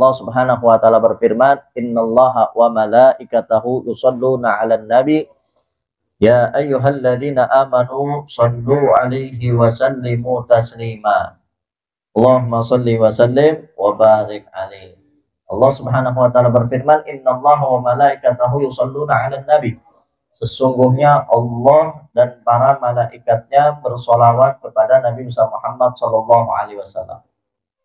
Allah Subhanahu wa taala berfirman, "Innallaha wa malaikatahu yusholluna 'alan nabi ya ayyuhalladzina amanu shallu 'alaihi wa sallimu taslima." Allahumma shalli wa sallim wa barik 'alaihi. Allah Subhanahu wa taala berfirman, "Innallaha wa malaikatahu yusholluna 'alan nabi." Sesungguhnya Allah dan para malaikatnya bersolawat kepada Nabi Muhammad sallallahu alaihi wasallam.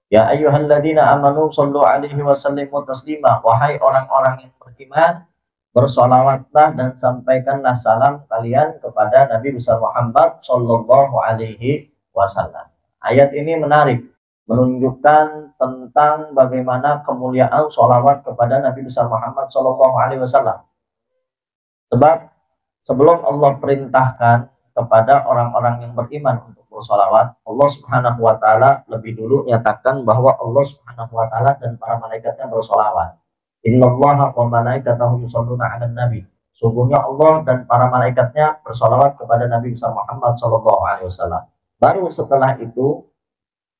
Ya ayyuhalladzina amanu shallu alaihi wa sallimu taslima. Wahai orang-orang yang beriman, bersolawatlah dan sampaikanlah salam kalian kepada Nabi Muhammad sallallahu alaihi wasallam. Ayat ini menarik, menunjukkan tentang bagaimana kemuliaan sholawat kepada Nabi Muhammad sallallahu alaihi wasallam. Sebab sebelum Allah perintahkan kepada orang-orang yang beriman untuk bersolawat, Allah Subhanahu wa taala lebih dulu nyatakan bahwa Allah Subhanahu wa taala dan para malaikatnya bersolawat. Innallaha wa malaikatahu yusholluna 'alan nabi. Sungguhnya Allah dan para malaikatnya bersolawat kepada Nabi Muhammad sallallahu alaihi wasallam. Baru setelah itu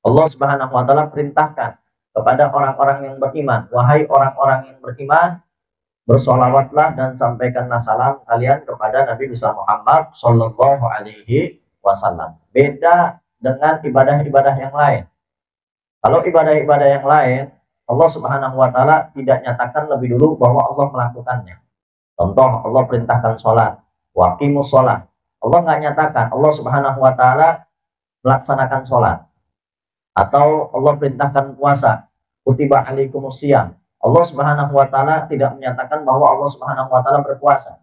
Allah Subhanahu wa taala perintahkan kepada orang-orang yang beriman, wahai orang-orang yang beriman, bersolawatlah dan sampaikanlah salam kalian kepada Nabi Muhammad sallallahu alaihi wasallam. Beda dengan ibadah-ibadah yang lain. Kalau ibadah-ibadah yang lain, Allah Subhanahu wa taala tidak nyatakan lebih dulu bahwa Allah melakukannya. Contoh, Allah perintahkan sholat, waqimus sholat. Allah nggak nyatakan Allah Subhanahu wa taala melaksanakan sholat. Atau Allah perintahkan puasa, kutiba alaikumusiyam. Allah Subhanahu wa taala tidak menyatakan bahwa Allah Subhanahu wa taala berpuasa.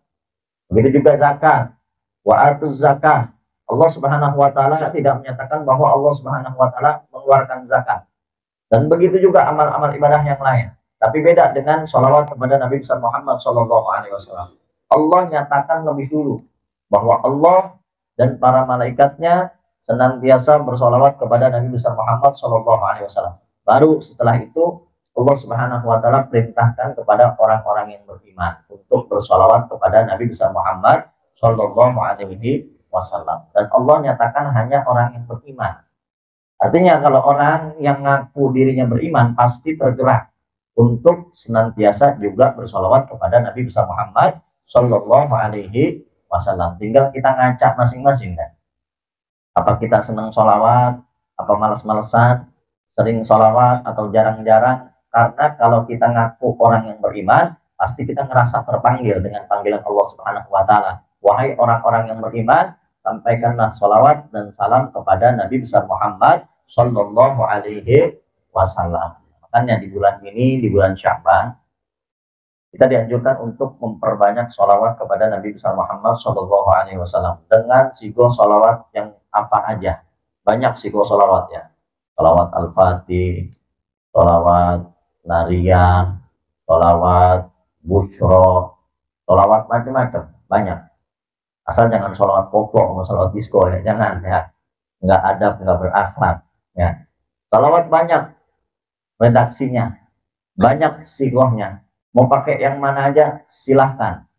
Begitu juga zakat, wa atuz zakah. Allah Subhanahu wa taala tidak menyatakan bahwa Allah Subhanahu wa taala mengeluarkan zakat. Dan begitu juga amal-amal ibadah yang lain. Tapi beda dengan sholawat kepada Nabi Muhammad sallallahu alaihi wasallam. Allah nyatakan lebih dulu bahwa Allah dan para malaikatnya senantiasa bersolawat kepada Nabi Muhammad sallallahu alaihi wasallam. Baru setelah itu Allah Subhanahu wa taala perintahkan kepada orang-orang yang beriman untuk bersolawat kepada Nabi Muhammad sallallahu alaihi wasallam. Dan Allah nyatakan hanya orang yang beriman. Artinya kalau orang yang ngaku dirinya beriman pasti tergerak untuk senantiasa juga bersolawat kepada Nabi Muhammad sallallahu alaihi wasallam. Tinggal kita ngacak masing-masing kan. Apa kita senang solawat, apa malas-malesan, sering solawat atau jarang-jarang. Karena kalau kita ngaku orang yang beriman, pasti kita ngerasa terpanggil dengan panggilan Allah Subhanahu wa taala. Wahai orang-orang yang beriman, sampaikanlah sholawat dan salam kepada Nabi besar Muhammad sallallahu alaihi wasallam. Makanya di bulan ini, di bulan Sya'ban, kita dianjurkan untuk memperbanyak sholawat kepada Nabi besar Muhammad sallallahu alaihi wasallam dengan sigo sholawat yang apa aja. Banyak sigo sholawat ya. Sholawat Al-Fatih, sholawat Nariyah, sholawat Bushro, sholawat macam-macam, banyak. Asal jangan sholawat koplo, sholawat disco ya, jangan ya. Nggak adab, nggak berakhlak ya. Sholawat banyak redaksinya, banyak sigohnya. Mau pakai yang mana aja silahkan.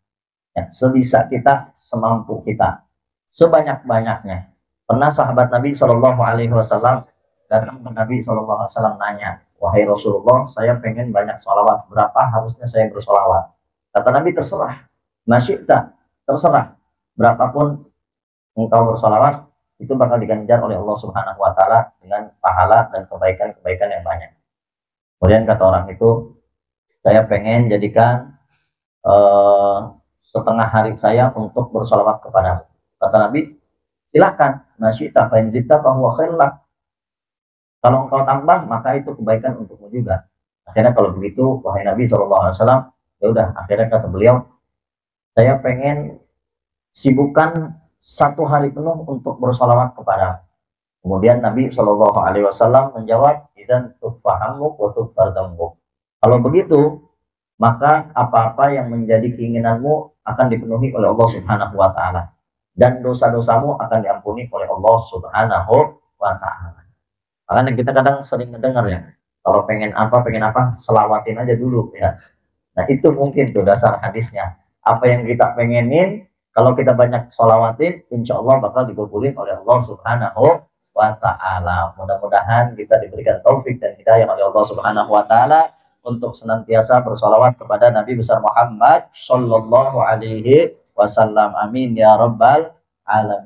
Ya, sebisa kita, semampu kita, sebanyak-banyaknya. Pernah sahabat Nabi Shallallahu Alaihi Wasallam datang ke Nabi Shallallahu Alaihi Wasallam nanya, wahai Rasulullah, saya pengen banyak sholawat. Berapa harusnya saya bersolawat? Kata Nabi, terserah. Nasyidta, terserah. Berapapun engkau bersolawat, itu bakal diganjar oleh Allah Subhanahu Wa Taala dengan pahala dan kebaikan-kebaikan yang banyak. Kemudian kata orang itu, saya pengen jadikan setengah hari saya untuk bersolawat kepadamu. Kata Nabi, silahkan. Nasyidta, fa'inzidta, fahuwa khairulak. Kalau engkau tambah, maka itu kebaikan untukmu juga. Akhirnya kalau begitu, wahai Nabi SAW, ya udah. Akhirnya kata beliau, saya pengen sibukkan satu hari penuh untuk bersolawat kepada. Kemudian Nabi SAW menjawab, idzan tufahamuk wa tufardamu. Kalau begitu, maka apa-apa yang menjadi keinginanmu akan dipenuhi oleh Allah Subhanahu Wa Taala, dan dosa-dosamu akan diampuni oleh Allah Subhanahu Wa Taala. Makanya kita kadang sering mendengar ya, kalau pengen apa, selawatin aja dulu ya. Nah itu mungkin tuh dasar hadisnya. Apa yang kita pengenin, kalau kita banyak solawatin, insya Allah bakal dikabulin oleh Allah Subhanahu Wa Taala. Mudah-mudahan kita diberikan taufik dan hidayah oleh Allah Subhanahu Wa Taala untuk senantiasa bersolawat kepada Nabi besar Muhammad Sallallahu Alaihi Wasallam. Amin ya Rabbal Alamin.